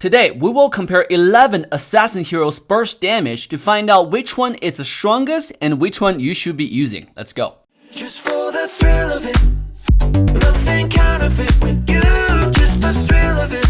Today, we will compare 11 assassin heroes' burst damage to find out which one is the strongest and which one you should be using. Let's go. Just for the thrill of it, nothing counterfeit with you, just the thrill of it.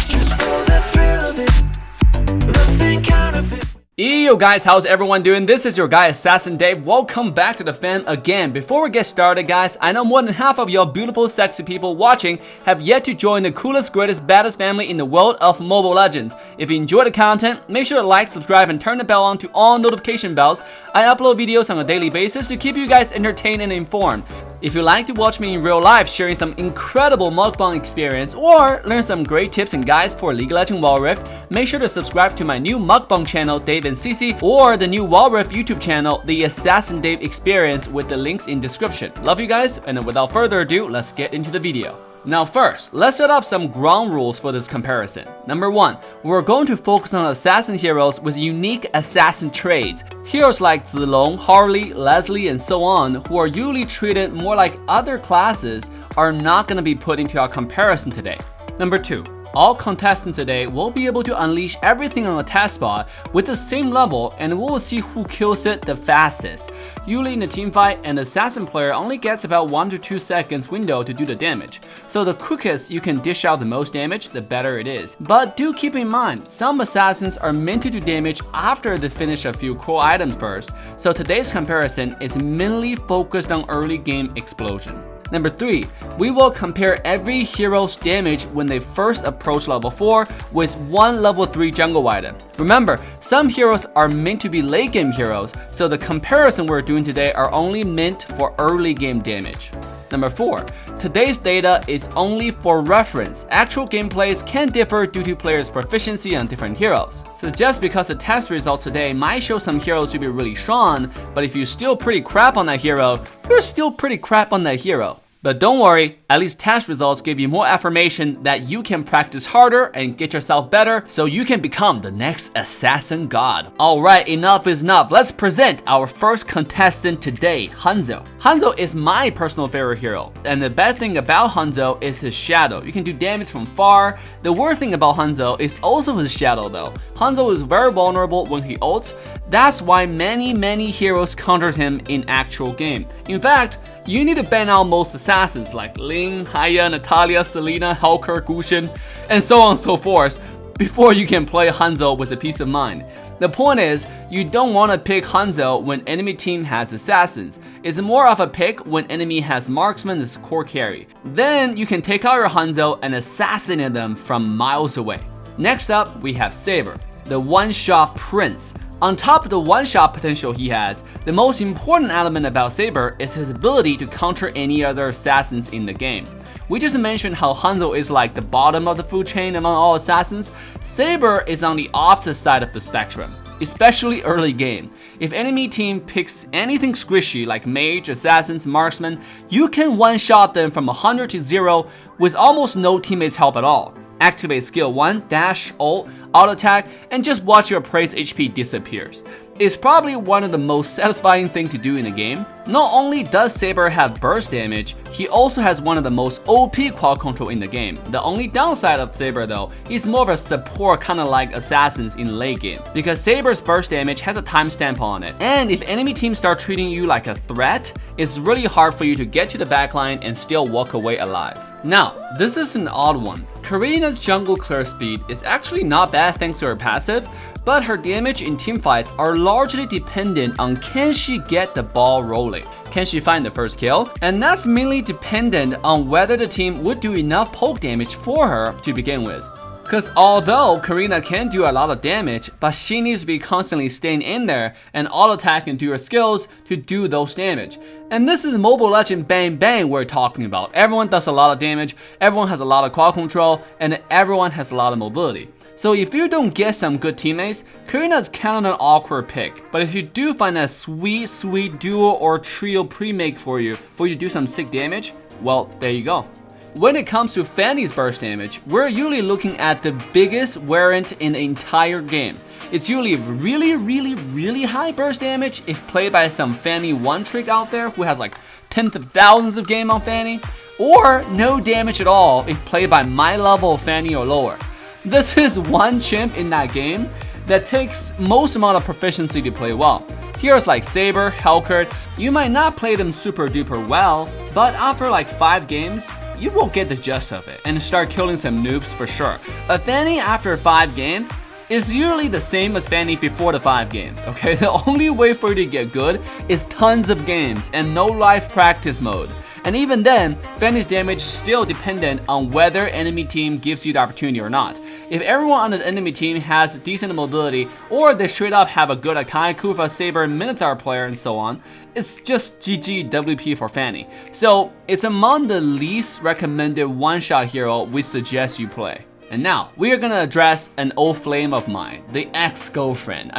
Just for the thrill of it, nothing counterfeit. Yo guys, how's everyone doing? This is your guy AssassinDave. Welcome back to the fam again. Before we get started guys, I know more than half of y'all beautiful sexy people watching have yet to join the coolest, greatest, baddest family in the world of Mobile Legends. If you enjoy the content, make sure to like, subscribe, and turn the bell on to all notification bells. I upload videos on a daily basis to keep you guys entertained and informed. If you like to watch me in real life sharing some incredible mukbang experience or learn some great tips and guides for League of Legends Wild Rift, make sure to subscribe to my new mukbang channel Dave and CC or the new Wild Rift YouTube channel The AssassinDave Experience with the links in description. Love you guys, and without further ado, let's get into the video. Now first, let's set up some ground rules for this comparison. Number 1, we're going to focus on assassin heroes with unique assassin traits. Heroes like Zilong, Harley, Leslie, and so on, who are usually treated more like other classes, are not going to be put into our comparison today. Number 2, all contestants today will be able to unleash everything on a taskbar with the same level, and we'll see who kills it the fastest. Usually in a team fight, an assassin player only gets about 1 to 2 seconds window to do the damage. So the quickest you can dish out the most damage, the better it is. But do keep in mind, some assassins are meant to do damage after they finish a few cool items first. So today's comparison is mainly focused on early game explosion. Number 3, we will compare every hero's damage when they first approach level 4 with one level 3 jungle item. Remember, some heroes are meant to be late game heroes, so the comparison we're doing today are only meant for early game damage. Number 4, today's data is only for reference. Actual gameplays can differ due to players' proficiency on different heroes. So just because the test results today might show some heroes to be really strong, but if you're still pretty crap on that hero, you're still pretty crap on that hero. But don't worry, at least test results give you more affirmation that you can practice harder and get yourself better so you can become the next assassin god. Alright, enough is enough. Let's present our first contestant today, Hanzo. Hanzo is my personal favorite hero, and the best thing about Hanzo is his shadow. You can do damage from far. The worst thing about Hanzo is also his shadow though. Hanzo is very vulnerable when he ults. That's why many heroes counter him in actual game. In fact, you need to ban out most assassins like Ling, Natalia, Selena, Helcurt, Gusion, and so on and so forth before you can play Hanzo with a peace of mind. The point is, you don't want to pick Hanzo when enemy team has assassins. It's more of a pick when enemy has marksman as core carry. Then you can take out your Hanzo and assassinate them from miles away. Next up, we have Saber, the one-shot prince. On top of the one-shot potential he has, the most important element about Saber is his ability to counter any other assassins in the game. We just mentioned how Hanzo is like the bottom of the food chain among all assassins. Saber is on the opposite side of the spectrum, especially early game. If enemy team picks anything squishy like mage, assassins, marksman, you can one-shot them from 100 to 0 with almost no teammates help at all. Activate skill 1, dash, ult, auto attack, and just watch your prey's HP disappears. It's probably one of the most satisfying things to do in the game. Not only does Saber have burst damage, he also has one of the most OP quad control in the game. The only downside of Saber though, is more of a support kinda like assassins in late game, because Saber's burst damage has a timestamp on it. And if enemy teams start treating you like a threat, it's really hard for you to get to the backline and still walk away alive. Now, this is an odd one. Karina's jungle clear speed is actually not bad thanks to her passive, but her damage in teamfights are largely dependent on can she get the ball rolling. Can she find the first kill? And that's mainly dependent on whether the team would do enough poke damage for her to begin with. Because although Karina can do a lot of damage, but she needs to be constantly staying in there and auto attack and do her skills to do those damage. And this is Mobile Legends bang bang we're talking about. Everyone does a lot of damage, everyone has a lot of quad control, and everyone has a lot of mobility. So if you don't get some good teammates, Karina is kind of an awkward pick. But if you do find a sweet duo or trio pre-make for you to do some sick damage, well, there you go. When it comes to Fanny's burst damage, we're usually looking at the biggest variant in the entire game. It's usually really high burst damage if played by some Fanny one trick out there who has like tens of thousands of game on Fanny, or no damage at all if played by my level of Fanny or lower. This is one chimp in that game that takes most amount of proficiency to play well. Heroes like Saber, Helcurt, you might not play them super duper well, but after like 5 games, you will get the gist of it and start killing some noobs for sure. A Fanny after 5 games is usually the same as Fanny before the 5 games, okay? The only way for you to get good is tons of games and no live practice mode. And even then, Fanny's damage is still dependent on whether enemy team gives you the opportunity or not. If everyone on the enemy team has decent mobility, or they straight up have a good Akai, Kufa, Saber, Minotaur player and so on, it's just GG WP for Fanny. So it's among the least recommended one-shot hero we suggest you play. And now, we are gonna address an old flame of mine, the ex-girlfriend,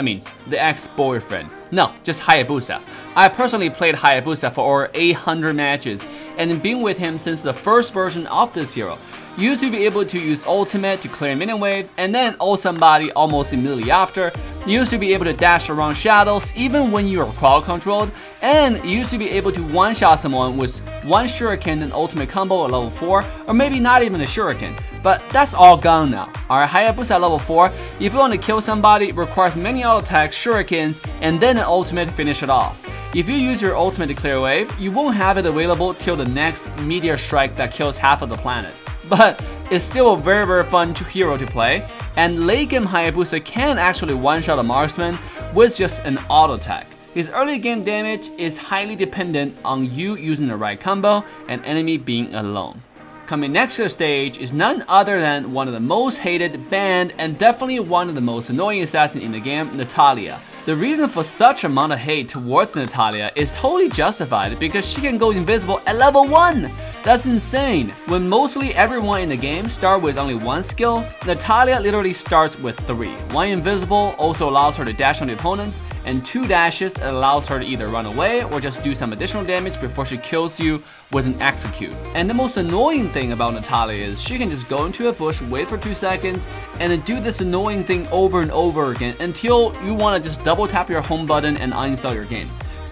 the ex-boyfriend. No, just Hayabusa. I personally played Hayabusa for over 800 matches, and been with him since the first version of this hero. Used to be able to use ultimate to clear minion waves, and then ult somebody almost immediately after. Used to be able to dash around shadows even when you are crowd controlled, and used to be able to one-shot someone with one shuriken and ultimate combo at level 4, or maybe not even a shuriken. But that's all gone now. Our Hayabusa level 4, if you want to kill somebody, it requires many auto attacks, shurikens, and then an ultimate to finish it off. If you use your ultimate to clear a wave, you won't have it available till the next meteor strike that kills half of the planet. But it's still a very fun hero to play, and late game Hayabusa can actually one-shot a marksman with just an auto attack. His early game damage is highly dependent on you using the right combo and enemy being alone. Coming next to the stage is none other than one of the most hated, banned, and definitely one of the most annoying assassins in the game, Natalia. The reason for such amount of hate towards Natalia is totally justified because she can go invisible at level 1! That's insane! When mostly everyone in the game start with only 1 skill, Natalia literally starts with 3. 1 invisible also allows her to dash on the opponents, and 2 dashes that allows her to either run away or just do some additional damage before she kills you with an execute. And the most annoying thing about Natalia is she can just go into a bush, wait for 2 seconds, and then do this annoying thing over and over again until you want to just double tap your home button and uninstall your game.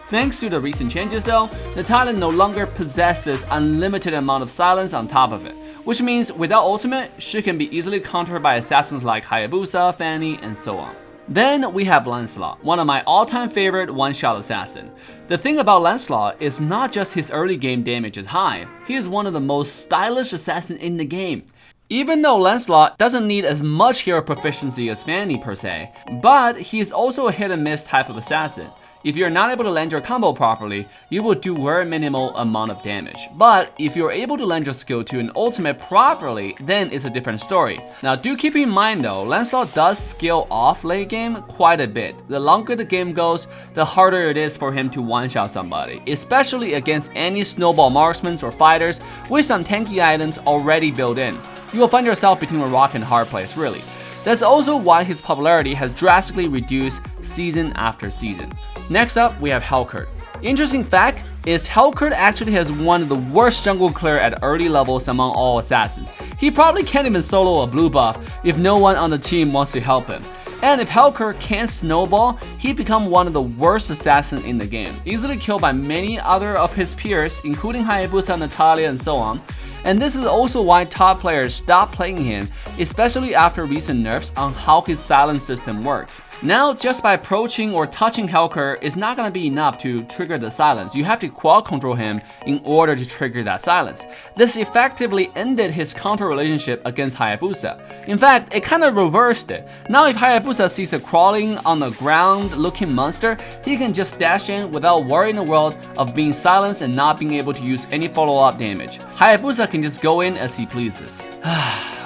Thanks to the recent changes though, Natalia no longer possesses unlimited amount of silence on top of it, which means without ultimate, she can be easily countered by assassins like Hayabusa, Fanny, and so on. Then we have Lancelot, one of my all-time favorite one-shot assassin. The thing about Lancelot is not just his early game damage is high, he is one of the most stylish assassins in the game. Even though Lancelot doesn't need as much hero proficiency as Fanny per se, but he is also a hit and miss type of assassin. If you're not able to land your combo properly, you will do very minimal amount of damage. But if you're able to land your skill to an ultimate properly, then it's a different story. Now do keep in mind though, Lancelot does scale off late game quite a bit. The longer the game goes, the harder it is for him to one-shot somebody, especially against any snowball marksmen or fighters with some tanky items already built in. You will find yourself between a rock and a hard place, really. That's also why his popularity has drastically reduced season after season. Next up, we have Helcurt. Interesting fact is Helcurt actually has one of the worst jungle clear at early levels among all assassins. He probably can't even solo a blue buff if no one on the team wants to help him. And if Helcurt can't snowball, he become one of the worst assassins in the game, easily killed by many other of his peers, including Hayabusa, Natalia, and so on. And this is also why top players stop playing him, especially after recent nerfs on how his silence system works. Now, just by approaching or touching Helcurt is not gonna be enough to trigger the silence. You have to quad control him in order to trigger that silence. This effectively ended his counter relationship against Hayabusa. In fact, it kinda reversed it. Now if Hayabusa sees a crawling on the ground looking monster, he can just dash in without worrying the world of being silenced and not being able to use any follow-up damage. Hayabusa can just go in as he pleases.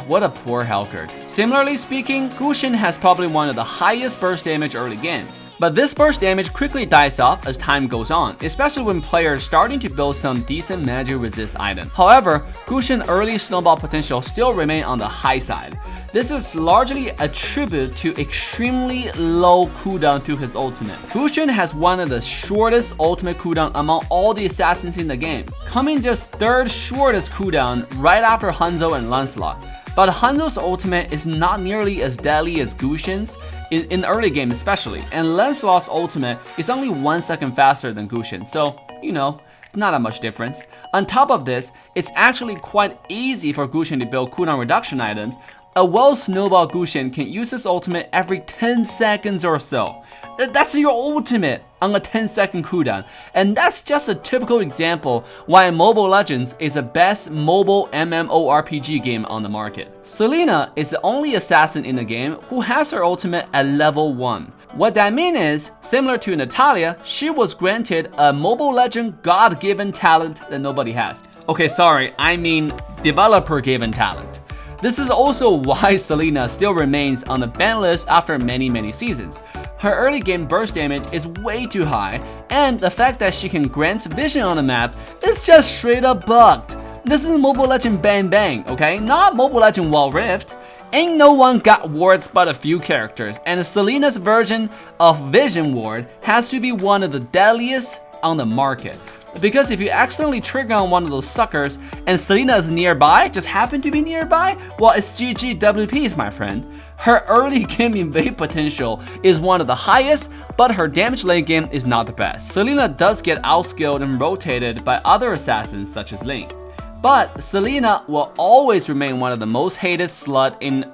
What a poor Helcurt. Similarly speaking, Gusion has probably one of the highest burst damage early game. But this burst damage quickly dies off as time goes on, especially when players starting to build some decent magic resist item. However, Gusion's early snowball potential still remain on the high side. This is largely a tribute to extremely low cooldown to his ultimate. Gusion has one of the shortest ultimate cooldown among all the assassins in the game, coming just 3rd shortest cooldown right after Hanzo and Lancelot. But Hanzo's ultimate is not nearly as deadly as Gusion's, in the early game especially, and Lancelot's ultimate is only 1 second faster than Gusion, so, you know, not that much difference. On top of this, it's actually quite easy for Gusion to build cooldown reduction items. A well-snowballed Gusion can use this ultimate every 10 seconds or so. That's your ultimate on a 10-second cooldown, and that's just a typical example why Mobile Legends is the best mobile MMORPG game on the market. Selena is the only assassin in the game who has her ultimate at level 1. What that means is, similar to Natalia, she was granted a Mobile Legend God-given talent that nobody has. Okay, sorry, I mean developer-given talent. This is also why Selena still remains on the ban list after many seasons. Her early game burst damage is way too high, and the fact that she can grant vision on the map is just straight up bugged. This is Mobile Legend Bang Bang, okay? Not Mobile Legend Wild Rift. Ain't no one got wards but a few characters, and Selena's version of Vision Ward has to be one of the deadliest on the market. Because if you accidentally trigger on one of those suckers and Selena is nearby, just happen to be nearby, well, it's GG WPs, my friend. Her early game invade potential is one of the highest, but her damage late game is not the best. Selena does get outskilled and rotated by other assassins such as Ling. But Selena will always remain one of the most hated sexy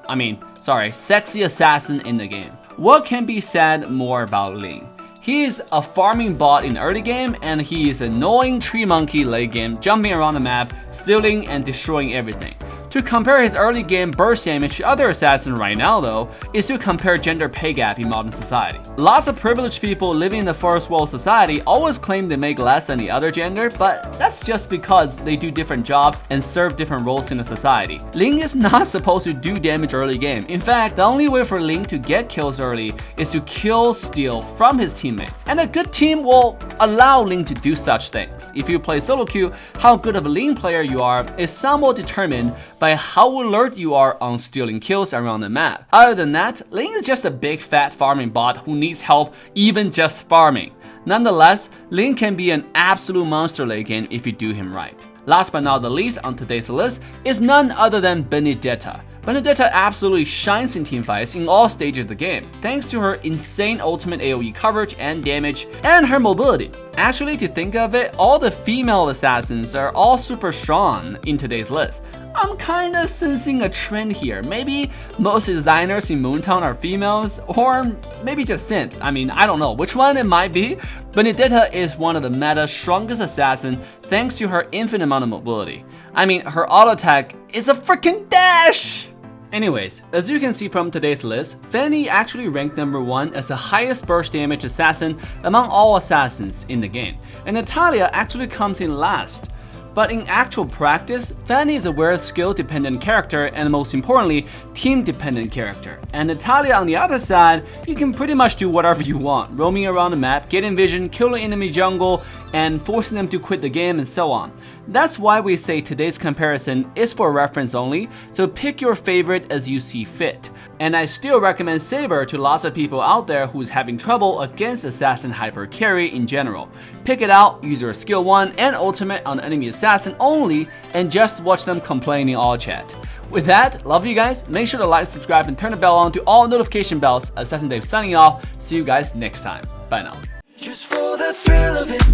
assassin in the game. What can be said more about Ling? He is a farming bot in early game, and he is an annoying tree monkey late game, jumping around the map, stealing and destroying everything. To compare his early game burst damage to other assassins right now though, is to compare gender pay gap in modern society. Lots of privileged people living in the first world society always claim they make less than the other gender, but that's just because they do different jobs and serve different roles in the society. Ling is not supposed to do damage early game. In fact, the only way for Ling to get kills early is to kill steal from his teammates. And a good team will allow Ling to do such things. If you play solo queue, how good of a Ling player you are is somewhat determined by how alert you are on stealing kills around the map. Other than that, Ling is just a big fat farming bot who needs help even just farming. Nonetheless, Ling can be an absolute monster late game if you do him right. Last but not the least on today's list is none other than Benedetta. Benedetta absolutely shines in teamfights in all stages of the game, thanks to her insane ultimate AoE coverage and damage, and her mobility. Actually, to think of it, all the female assassins are all super strong in today's list. I'm kinda sensing a trend here. Maybe most designers in Moontown are females, or maybe just simps. I don't know which one it might be. Benedetta is one of the meta's strongest assassins thanks to her infinite amount of mobility. Her auto attack is a freaking dash! Anyways, as you can see from today's list, Fanny actually ranked number 1 as the highest burst damage assassin among all assassins in the game, and Natalia actually comes in last. But in actual practice, Fanny is a very skill-dependent character and most importantly, team-dependent character. And Natalia on the other side, you can pretty much do whatever you want, roaming around the map, getting vision, killing enemy jungle, and forcing them to quit the game and so on. That's why we say today's comparison is for reference only, so pick your favorite as you see fit. And I still recommend Saber to lots of people out there who's having trouble against Assassin Hyper Carry in general. Pick it out, use your skill 1 and ultimate on enemy assassin only, and just watch them complain in all chat. With that, love you guys, make sure to like, subscribe, and turn the bell on to all notification bells. AssassinDave signing off, see you guys next time. Bye now. Just for the thrill of it,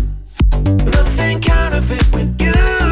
nothing counterfeit with you.